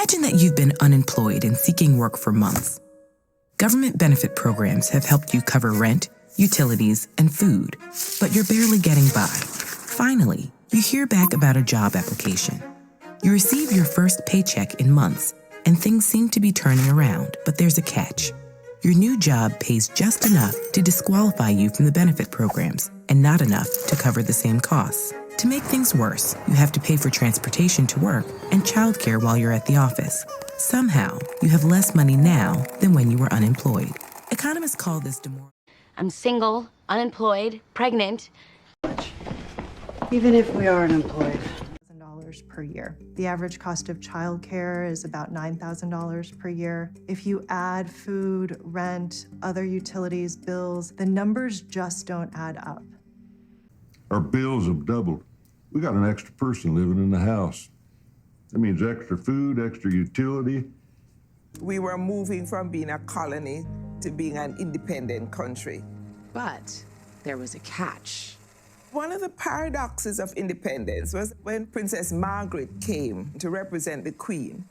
Imagine that you've been unemployed and seeking work for months. Government benefit programs have helped you cover rent, utilities, and food, but you're barely getting by. Finally, you hear back about a job application. You receive your first paycheck in months, and things seem to be turning around, but there's a catch. Your new job pays just enough to disqualify you from the benefit programs, and not enough to cover the same costs. To make things worse, you have to pay for transportation to work and childcare while you're at the office. Somehow, you have less money now than when you were unemployed. Economists call this demoralizing. I'm single, unemployed, pregnant. Even if we are unemployed. $1,000 per year. The average cost of childcare is about $9,000 per year. If you add food, rent, other utilities, bills, the numbers just don't add up. Our bills have doubled. We got an extra person living in the house. That means extra food, extra utility. We were moving from being a colony to being an independent country. But there was a catch. One of the paradoxes of independence was when Princess Margaret came to represent the Queen.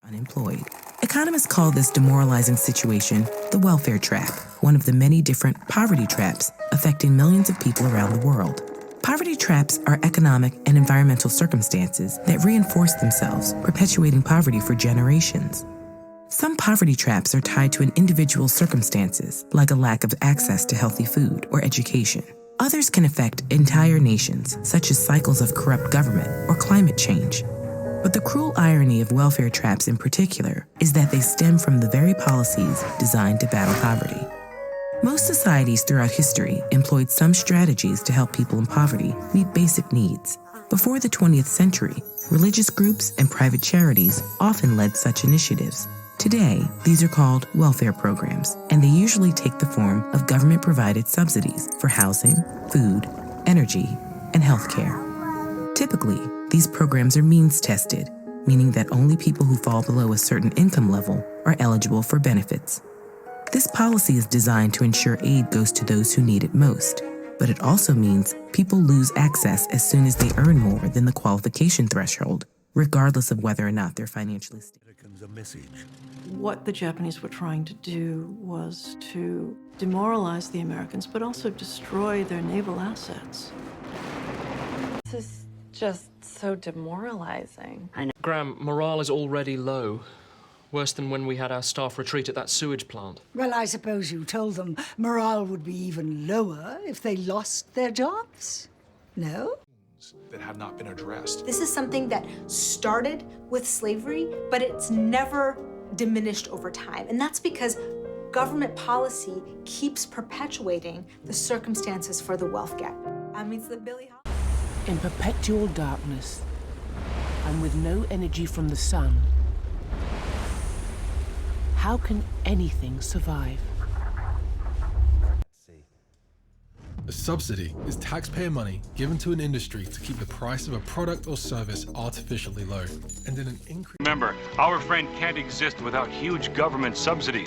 Unemployed. Economists call this demoralizing situation the welfare trap, one of the many different poverty traps affecting millions of people around the world. Poverty traps are economic and environmental circumstances that reinforce themselves, perpetuating poverty for generations. Some poverty traps are tied to an individual's circumstances, like a lack of access to healthy food or education. Others can affect entire nations, such as cycles of corrupt government or climate change. But the cruel irony of welfare traps in particular is that they stem from the very policies designed to battle poverty. Most societies throughout history employed some strategies to help people in poverty meet basic needs. Before the 20th century, religious groups and private charities often led such initiatives. Today, these are called welfare programs, and they usually take the form of government-provided subsidies for housing, food, energy, and healthcare. Typically, these programs are means-tested, meaning that only people who fall below a certain income level are eligible for benefits. This policy is designed to ensure aid goes to those who need it most, but it also means people lose access as soon as they earn more than the qualification threshold, regardless of whether or not they're financially stable. What the Japanese were trying to do was to demoralize the Americans, but also destroy their naval assets. This is just so demoralizing. Graham, morale is already low. Worse than when we had our staff retreat at that sewage plant. Well, I suppose you told them morale would be even lower if they lost their jobs. No? That have not been addressed. This is something that started with slavery, but it's never diminished over time. And that's because government policy keeps perpetuating the circumstances for the wealth gap. That means that Billy In perpetual darkness, and with no energy from the sun, how can anything survive? A subsidy is taxpayer money given to an industry to keep the price of a product or service artificially low, and in an increase. Remember, our friend can't exist without huge government subsidies.